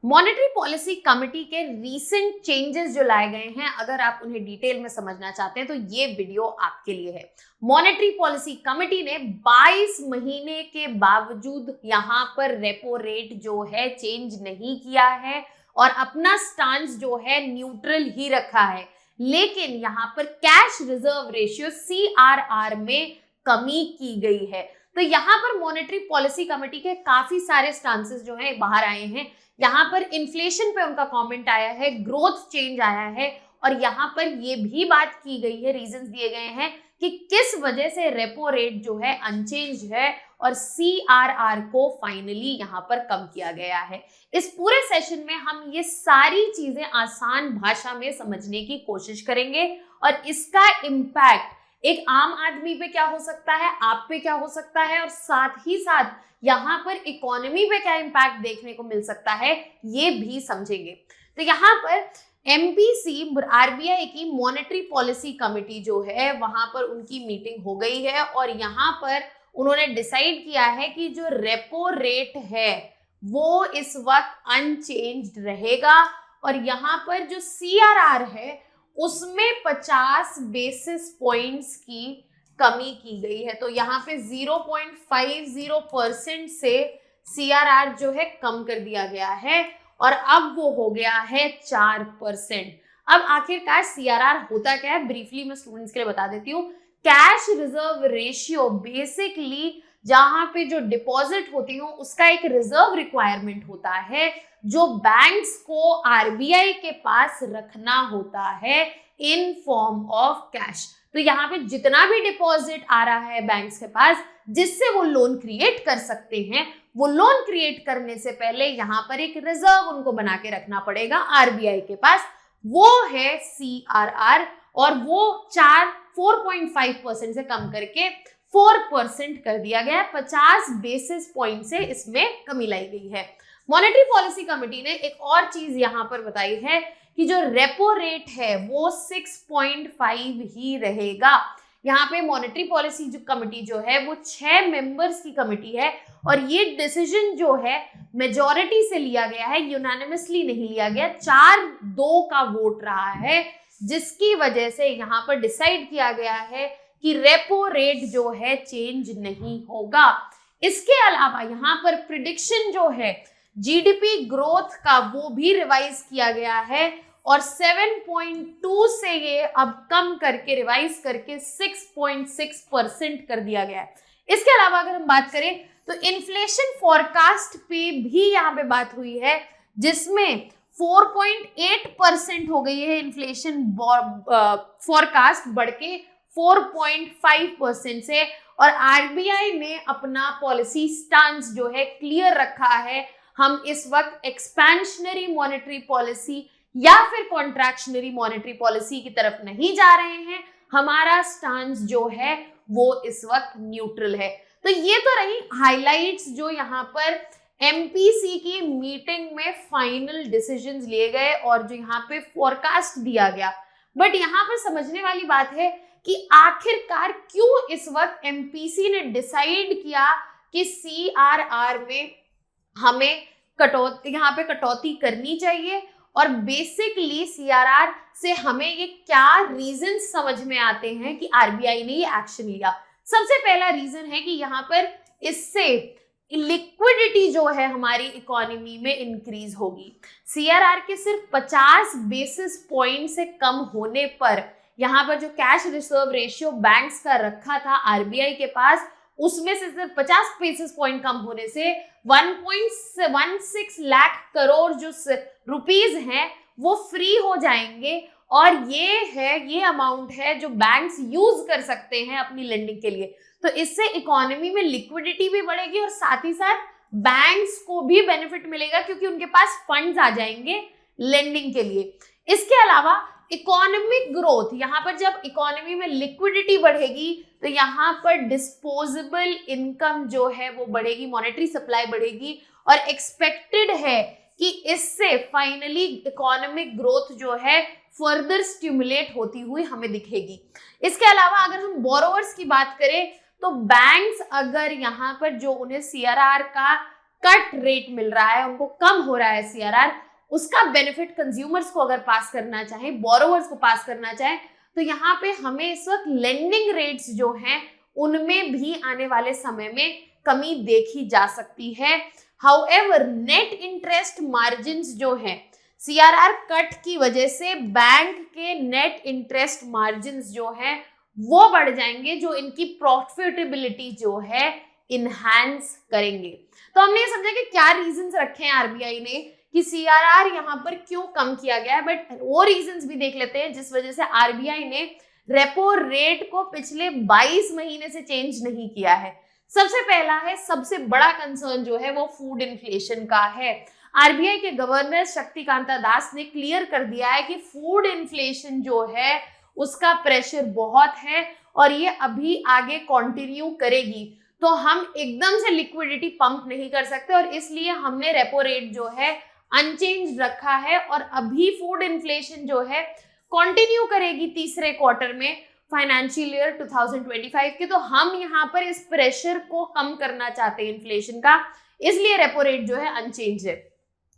Monetary policy committee के recent changes जो लाए गए हैं, अगर आप उन्हें डिटेल में समझना चाहते हैं तो ये वीडियो आपके लिए है। मॉनेटरी पॉलिसी कमेटी ने 22 महीने के बावजूद यहाँ पर रेपो रेट जो है चेंज नहीं किया है और अपना स्टांस जो है न्यूट्रल ही रखा है, लेकिन यहाँ पर कैश रिजर्व रेशियो CRR में कमी की गई है। तो यहाँ पर मॉनेटरी पॉलिसी कमेटी के काफी सारे स्टांसेस जो है बाहर आए हैं। यहाँ पर इन्फ्लेशन पे उनका कमेंट आया है, ग्रोथ चेंज आया है और यहाँ पर ये भी बात की गई है, रीजंस दिए गए हैं कि किस वजह से रेपो रेट जो है अनचेंज है और CRR को फाइनली यहाँ पर कम किया गया है। इस पूरे सेशन में हम ये सारी चीजें आसान भाषा में समझने की कोशिश करेंगे और इसका इम्पैक्ट एक आम आदमी पे क्या हो सकता है, आप पे क्या हो सकता है और साथ ही साथ यहाँ पर इकोनॉमी पे क्या इम्पैक्ट देखने को मिल सकता है, ये भी समझेंगे। तो यहाँ पर MPC RBI की मॉनेटरी पॉलिसी कमेटी जो है वहां पर उनकी मीटिंग हो गई है और यहाँ पर उन्होंने डिसाइड किया है कि जो रेपो रेट है वो इस वक्त अनचेंज्ड रहेगा और यहाँ पर जो CRR है उसमें 50 बेसिस पॉइंट्स की कमी की गई है। तो यहाँ पे 0.50% से CRR जो है कम कर दिया गया है और अब वो हो गया है 4%। अब आखिरकार CRR होता क्या है, ब्रीफली मैं स्टूडेंट्स के लिए बता देती हूँ। कैश रिजर्व रेशियो बेसिकली जहां पे जो डिपॉजिट होती हो उसका एक रिजर्व रिक्वायरमेंट होता है जो बैंक्स को RBI के पास रखना होता है इन फॉर्म ऑफ कैश। तो यहाँ पे जितना भी डिपॉजिट आ रहा है बैंक्स के पास जिससे वो लोन क्रिएट कर सकते हैं, वो लोन क्रिएट करने से पहले यहाँ पर एक रिजर्व उनको बना के रखना पड़ेगा RBI के पास, वो है CRR और वो 4.5% से कम करके 4% कर दिया गया। 50 बेसिस पॉइंट से इसमें कमी लाई गई है। मॉनेटरी पॉलिसी कमेटी ने एक और चीज यहाँ पर बताई है कि जो रेपो रेट है वो 6.5 ही रहेगा। यहाँ पे मॉनेटरी पॉलिसी जो कमेटी जो है वो 6 मेंबर्स की कमेटी है और ये डिसीजन जो है मेजॉरिटी से लिया गया है, यूनानिमसली नहीं लिया गया, 4-2 का वोट रहा है, जिसकी वजह से यहाँ पर डिसाइड किया गया है कि रेपो रेट जो है चेंज नहीं होगा। इसके अलावा यहाँ पर प्रिडिक्शन जो है GDP ग्रोथ का वो भी रिवाइज किया गया है और 7.2 से ये अब कम करके रिवाइज करके 6.6% कर दिया गया है। इसके अलावा अगर हम बात करें तो इन्फ्लेशन फॉरकास्ट पे भी यहाँ पे बात हुई है जिसमें 4.8% हो गई है इन्फ्लेशन फॉरकास्ट बढ़ के 4.5% से और RBI ने अपना पॉलिसी स्टांस जो है क्लियर रखा है। हम इस वक्त एक्सपेंशनरी मॉनेटरी पॉलिसी या फिर कॉन्ट्रैक्शनरी मॉनेटरी पॉलिसी की तरफ नहीं जा रहे हैं, हमारा स्टांस जो है वो इस वक्त न्यूट्रल है। तो ये तो रही हाइलाइट्स जो यहाँ पर MPC की मीटिंग में फाइनल डिसीजंस लिए गए और जो यहाँ पे फोरकास्ट दिया गया। बट यहाँ पर समझने वाली बात है कि आखिरकार क्यों इस वक्त MPC ने डिसाइड किया कि CRR में हमें यहाँ पे कटौती करनी चाहिए और बेसिकली CRR से हमें ये क्या रीजन समझ में आते हैं कि RBI ने ये एक्शन लिया। सबसे पहला रीजन है कि यहाँ पर इससे लिक्विडिटी जो है हमारी इकोनॉमी में इंक्रीज होगी। CRR के सिर्फ 50 बेसिस पॉइंट से कम होने पर यहाँ पर जो कैश रिजर्व रेशियो बैंक्स का रखा था RBI के पास, उसमें से सिर्फ 50 बेसिस पॉइंट कम होने से 1.16 लाख करोड़ जो रुपीस हैं वो फ्री हो जाएंगे और ये अमाउंट है जो बैंक्स यूज कर सकते हैं अपनी लेंडिंग के लिए। तो इससे इकोनॉमी में लिक्विडिटी भी बढ़ेगी और साथ ही साथ बैंक्स को भी बेनिफिट मिलेगा क्योंकि उनके पास फंड्स आ जाएंगे लेंडिंग के लिए। इसके अलावा इकोनॉमिक ग्रोथ, यहाँ पर जब इकोनॉमी में लिक्विडिटी बढ़ेगी तो यहाँ पर डिस्पोजेबल इनकम जो है वो बढ़ेगी, मॉनेटरी सप्लाई बढ़ेगी और एक्सपेक्टेड है कि इससे फाइनली इकोनॉमिक ग्रोथ जो है फर्दर स्टिमुलेट होती हुई हमें दिखेगी। इसके अलावा अगर हम बोरोवर्स की बात करें तो बैंक्स अगर यहाँ पर जो उन्हें CRR का कट रेट मिल रहा है, उनको कम हो रहा है सीआरआर, उसका बेनिफिट कंज्यूमर्स को अगर पास करना चाहे, बोरोवर्स को पास करना चाहे, तो यहाँ पे हमें इस वक्त लेंडिंग रेट्स जो हैं उनमें भी आने वाले समय में कमी देखी जा सकती है। हाउएवर नेट इंटरेस्ट मार्जिन्स जो है सीआरआर कट की वजह से बैंक के नेट इंटरेस्ट मार्जिन्स जो है वो बढ़ जाएंगे, जो इनकी प्रॉफिटेबिलिटी जो है इनहैंस करेंगे। तो हमने ये समझा कि क्या रीजंस रखे हैं आरबीआई ने कि सीआरआर यहाँ पर क्यों कम किया गया है, बट वो रीजंस भी देख लेते हैं जिस वजह से आरबीआई ने रेपो रेट को पिछले 22 महीने से चेंज नहीं किया है। सबसे पहला है, सबसे बड़ा कंसर्न जो है वो फूड इन्फ्लेशन का है। आरबीआई के गवर्नर शक्तिकांता दास ने क्लियर कर दिया है कि फूड इन्फ्लेशन जो है उसका प्रेशर बहुत है और ये अभी आगे कंटिन्यू करेगी। तो हम एकदम से लिक्विडिटी पंप नहीं कर सकते और इसलिए हमने रेपो रेट जो है अनचेंज रखा है और अभी फूड इन्फ्लेशन जो है कंटिन्यू करेगी तीसरे क्वार्टर में फाइनेंशियल ईयर 2025 के। तो हम यहाँ पर इस प्रेशर को कम करना चाहते हैं इन्फ्लेशन का, इसलिए रेपो रेट जो है अनचेंज है।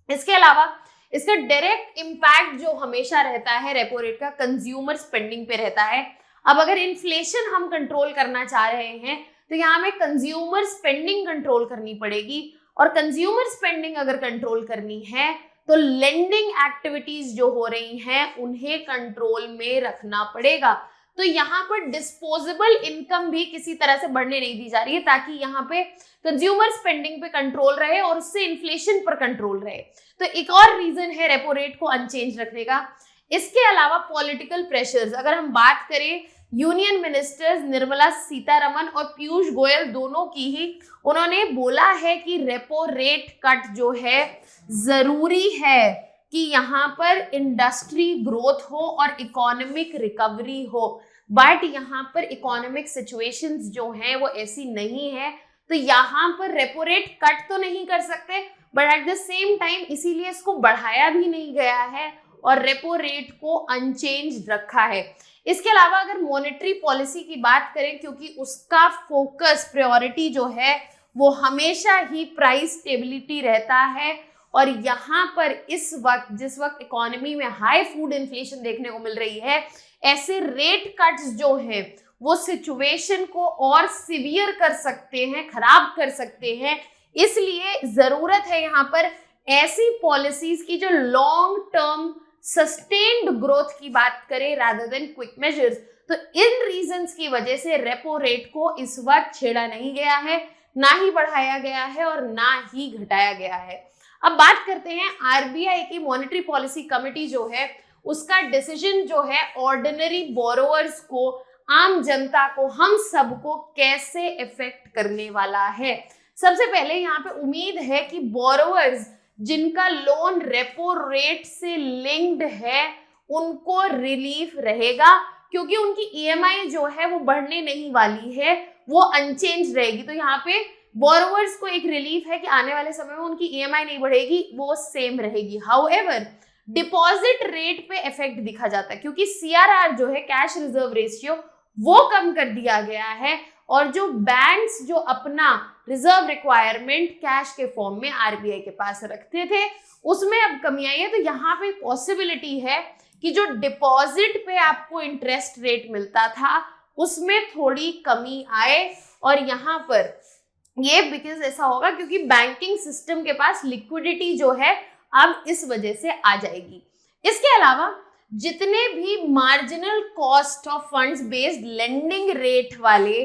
इसके अलावा इसका डायरेक्ट इम्पैक्ट जो हमेशा रहता है रेपो रेट का कंज्यूमर स्पेंडिंग पे रहता है। अब अगर इन्फ्लेशन हम कंट्रोल करना चाह रहे हैं तो यहाँ में कंज्यूमर स्पेंडिंग कंट्रोल करनी पड़ेगी और कंज्यूमर स्पेंडिंग अगर कंट्रोल करनी है तो लेंडिंग एक्टिविटीज जो हो रही हैं उन्हें कंट्रोल में रखना पड़ेगा। तो यहाँ पर डिस्पोजेबल इनकम भी किसी तरह से बढ़ने नहीं दी जा रही है ताकि यहाँ पे कंज्यूमर स्पेंडिंग पे कंट्रोल रहे और उससे इन्फ्लेशन पर कंट्रोल रहे। तो एक और रीजन है रेपो रेट को अनचेंज रखने का। इसके अलावा पॉलिटिकल प्रेशर्स, अगर हम बात करें यूनियन मिनिस्टर्स निर्मला सीतारमन और पीयूष गोयल दोनों की ही, उन्होंने बोला है कि रेपो रेट कट जो है जरूरी है कि यहाँ पर इंडस्ट्री ग्रोथ हो और इकोनॉमिक रिकवरी हो, बट यहाँ पर इकोनॉमिक सिचुएशंस जो हैं वो ऐसी नहीं है, तो यहाँ पर रेपो रेट कट तो नहीं कर सकते, but at the same time इसीलिए इसको बढ़ाया भी नहीं गया है और रेपो रेट को अनचेंज रखा है। इसके अलावा अगर मॉनेटरी पॉलिसी की बात करें, क्योंकि उसका फोकस प्रायोरिटी जो है वो हमेशा ही प्राइस स्टेबिलिटी रहता है और यहाँ पर इस वक्त जिस वक्त इकोनॉमी में हाई फूड इन्फ्लेशन देखने को मिल रही है, ऐसे रेट कट्स जो हैं वो सिचुएशन को और सिवियर कर सकते हैं, खराब कर सकते हैं। इसलिए जरूरत है यहाँ पर ऐसी पॉलिसीज की जो लॉन्ग टर्म सस्टेन्ड ग्रोथ की बात करें रादर देन क्विक मेजर्स। तो इन रीजंस की वजह से रेपो रेट को इस वक्त छेड़ा नहीं गया है, ना ही बढ़ाया गया है और ना ही घटाया गया है। अब बात करते हैं आरबीआई की मॉनेटरी पॉलिसी कमेटी जो है उसका डिसीजन जो है ऑर्डिनरी बोरोवर्स को, आम जनता को, हम सबको कैसे इफेक्ट करने वाला है। सबसे पहले यहाँ पे उम्मीद है कि बोरोवर्स जिनका लोन रेपो रेट से लिंक्ड है उनको रिलीफ रहेगा, क्योंकि उनकी ईएमआई जो है वो बढ़ने नहीं वाली है, वो अनचेंज रहेगी। तो यहाँ पे बोरोवर्स को एक रिलीफ है कि आने वाले समय में उनकी ईएमआई नहीं बढ़ेगी, वो सेम रहेगी। हाउएवर डिपॉजिट रेट पे इफेक्ट दिखा जाता है, क्योंकि सीआरआर जो है कैश रिजर्व रेशियो वो कम कर दिया गया है और जो बैंक्स जो अपना रिजर्व रिक्वायरमेंट कैश के फॉर्म में आरबीआई के पास रखते थे उसमें अब कमी आई है। तो यहाँ पे पॉसिबिलिटी है कि जो डिपॉजिट पे आपको इंटरेस्ट रेट मिलता था उसमें थोड़ी कमी आए और यहाँ पर ये बिकॉज ऐसा होगा क्योंकि बैंकिंग सिस्टम के पास लिक्विडिटी जो है अब इस वजह से आ जाएगी। इसके अलावा जितने भी marginal cost of funds based lending rate वाले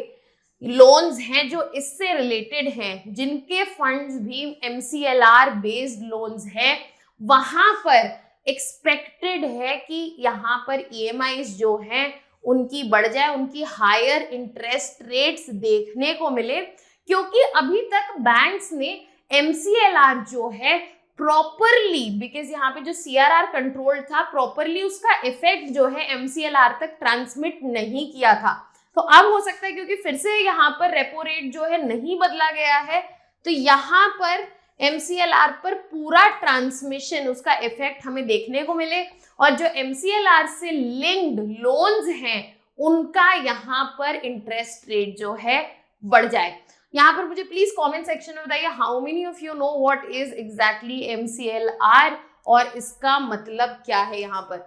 लोन्स हैं जो इससे रिलेटेड हैं, जिनके फंड्स भी एमसीएलआर बेस्ड लोन्स हैं, वहां पर एक्सपेक्टेड है कि यहाँ पर ईएमआईज जो हैं उनकी बढ़ जाए, उनकी हायर इंटरेस्ट रेट्स देखने को मिले, क्योंकि अभी तक बैंक्स ने एमसीएलआर जो है प्रॉपरली, बिकॉज यहाँ पे जो सीआरआर कंट्रोल था प्रॉपरली उसका इफेक्ट जो है एमसीएलआर तक ट्रांसमिट नहीं किया था। तो अब हो सकता है क्योंकि फिर से यहाँ पर रेपो रेट जो है नहीं बदला गया है, तो यहाँ पर एमसीएलआर पर पूरा ट्रांसमिशन उसका इफेक्ट हमें देखने को मिले और जो एमसीएलआर से लिंक्ड लोन्स हैं उनका यहाँ पर इंटरेस्ट रेट जो है बढ़ जाए। यहाँ पर मुझे प्लीज कमेंट सेक्शन में बताइए how many of you know what is exactly MCLR और इसका मतलब क्या है यहाँ पर।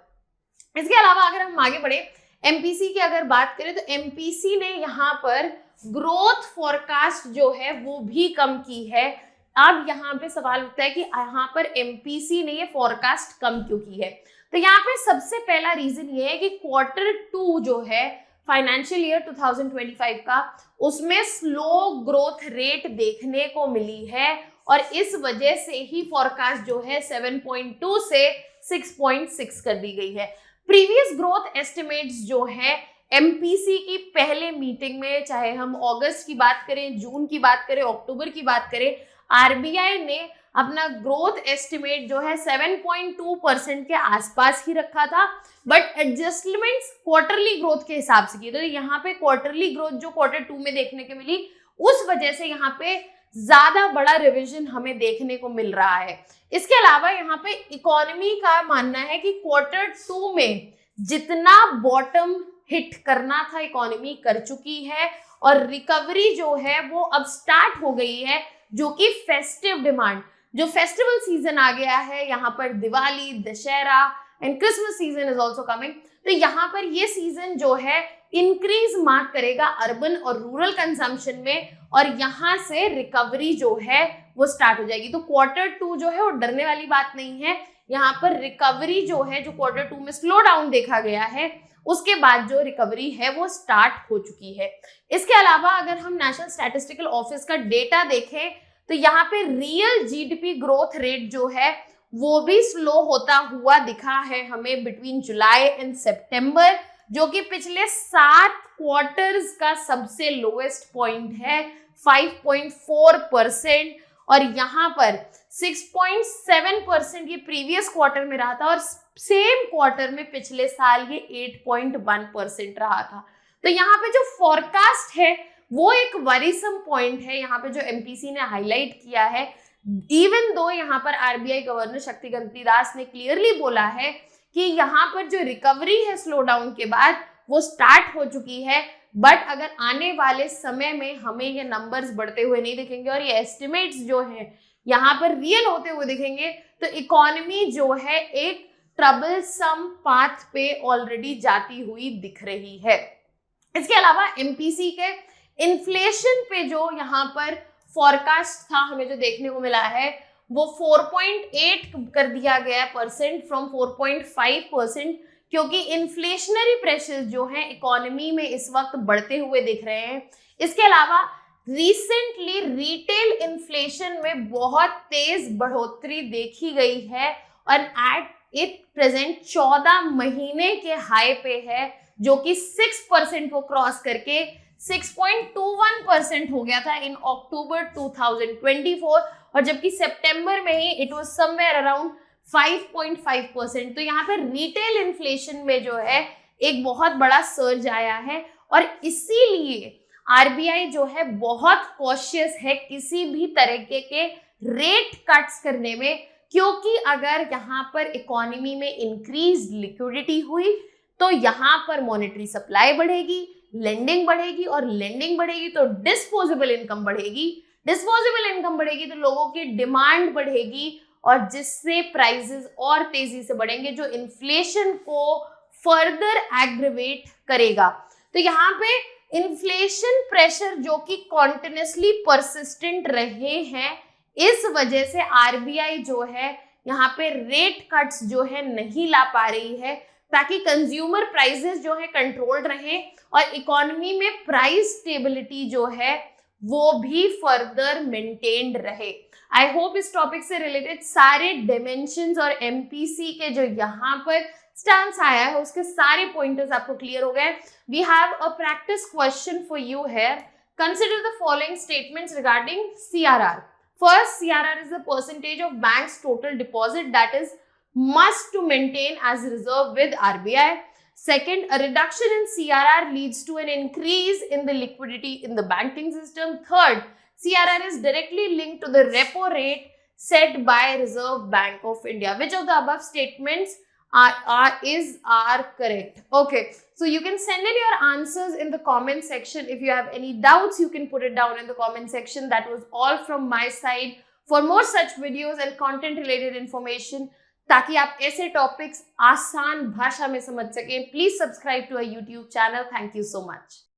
इसके अलावा अगर हम आगे बढ़े MPC की अगर बात करें तो MPC ने यहाँ पर ग्रोथ फोरकास्ट जो है वो भी कम की है। अब यहाँ पे सवाल उठता है कि यहाँ पर MPC ने ये फोरकास्ट कम क्यों की है। तो यहाँ पे सबसे पहला रीजन ये है कि Q2 जो है फाइनेंशियल ईयर 2025 का, उसमें स्लो ग्रोथ रेट देखने को मिली है और इस वजह से ही फोरकास्ट जो है 7.2 से 6.6 कर दी गई है। प्रीवियस ग्रोथ एस्टिमेट्स जो है MPC की पहले मीटिंग में, चाहे हम अगस्त की बात करें, जून की बात करें, अक्टूबर की बात करें, RBI ने अपना ग्रोथ एस्टिमेट जो है 7.2% के आसपास ही रखा था, बट एडजस्टमेंट्स क्वार्टरली ग्रोथ के हिसाब से की। तो यहाँ पे क्वार्टरली ग्रोथ जो Q2 में देखने को मिली, उस वजह से यहाँ पे ज्यादा बड़ा रिवीजन हमें देखने को मिल रहा है। इसके अलावा यहाँ पे इकोनॉमी का मानना है कि Q2 में जितना बॉटम हिट करना था इकोनॉमी कर चुकी है और रिकवरी जो है वो अब स्टार्ट हो गई है, जो कि फेस्टिव डिमांड, जो फेस्टिवल सीजन आ गया है, यहाँ पर Diwali, Dussehra and Christmas season is also coming. तो यहाँ पर ये सीजन जो है इंक्रीज मार्क करेगा अर्बन और रूरल कंजम्पशन में और यहाँ से रिकवरी जो है वो स्टार्ट हो जाएगी। तो Q2 जो है वो डरने वाली बात नहीं है। यहाँ पर रिकवरी जो है, जो Q2 में स्लो डाउन देखा गया है, उसके बाद जो रिकवरी है वो स्टार्ट हो चुकी है। इसके अलावा अगर हम नेशनल स्टैटिस्टिकल ऑफिस का डेटा देखें तो यहाँ पे रियल GDP ग्रोथ रेट जो है वो भी स्लो होता हुआ दिखा है हमें बिटवीन जुलाई एंड सितंबर, जो कि पिछले 7 क्वार्टर्स का सबसे लोएस्ट पॉइंट है 5.4%। और यहाँ पर 6.7% ये प्रीवियस क्वार्टर में रहा था और सेम क्वार्टर में पिछले साल ये 8.1% रहा था। तो यहाँ पे जो फोरकास्ट है वो एक वरीसम पॉइंट है यहाँ पे जो MPC ने हाईलाइट किया है। इवन दो यहाँ पर RBI गवर्नर शक्तिकांत दास ने क्लियरली बोला है कि यहाँ पर जो रिकवरी है स्लो डाउन के बाद वो स्टार्ट हो चुकी है, बट अगर आने वाले समय में हमें ये नंबर्स बढ़ते हुए नहीं दिखेंगे और ये एस्टिमेट्स जो है यहाँ पर रियल होते हुए दिखेंगे, तो इकोनॉमी जो है एक ट्रबलसम पाथ पे ऑलरेडी जाती हुई दिख रही है। इसके अलावा MPC के इन्फ्लेशन पे जो यहाँ पर फोरकास्ट था हमें जो देखने को मिला है वो 4.8 कर दिया गया परसेंट फ्रॉम 4.5%, क्योंकि इन्फ्लेशनरी प्रेशर्स जो हैं इकोनॉमी में इस वक्त बढ़ते हुए दिख रहे हैं। इसके अलावा रिसेंटली रिटेल इन्फ्लेशन में बहुत तेज बढ़ोतरी देखी गई है और एट इट प्रेजेंट 14 महीने के हाई पे है, जो कि 6% को क्रॉस करके 6.21% हो गया था इन अक्टूबर 2024 और जबकि सितंबर में ही इट वाज समवेयर अराउंड 5.5%। तो यहाँ पर रिटेल इन्फ्लेशन में जो है एक बहुत बड़ा सर्ज आया है और इसीलिए RBI जो है बहुत कॉशियस है किसी भी तरीके के रेट कट्स करने में, क्योंकि अगर यहाँ पर इकोनॉमी में इंक्रीज लिक्विडिटी हुई तो यहाँ पर मॉनेटरी सप्लाई बढ़ेगी, लेंडिंग बढ़ेगी और लेंडिंग बढ़ेगी तो डिस्पोजेबल इनकम बढ़ेगी, डिस्पोजेबल इनकम बढ़ेगी तो लोगों की डिमांड बढ़ेगी और जिससे प्राइसेस और तेजी से बढ़ेंगे, जो इन्फ्लेशन को फर्दर एग्रीवेट करेगा। तो यहाँ पे इन्फ्लेशन प्रेशर जो कि कॉन्टिन्यूसली परसिस्टेंट रहे हैं, इस वजह से RBI जो है यहाँ पे रेट कट्स जो है नहीं ला पा रही है ताकि कंज्यूमर प्राइसेस जो है कंट्रोल्ड रहें और इकोनॉमी में प्राइस स्टेबिलिटी जो है वो भी फर्दर मेंटेन्ड रहे। आई होप इस टॉपिक से रिलेटेड सारे डिमेंशंस और MPC के जो यहाँ पर स्टांस आया है उसके सारे पॉइंटर्स आपको क्लियर हो गए। We have a practice question for you here. Consider the following statements regarding CRR. First, CRR is the percentage of bank's total deposit that is must to maintain as reserve with RBI. Second, a reduction in CRR leads to an increase in the liquidity in the banking system. Third, CRR is directly linked to the repo rate set by Reserve Bank of India. Which of the above statements is are correct. Okay, so you can send in your answers in the comment section. If you have any doubts, you can put it down in the comment section. That was all from my side. For more such videos and content related information, ताकि आप ऐसे topics आसान भाषा में समझ सकें, please subscribe to a YouTube channel. Thank you so much.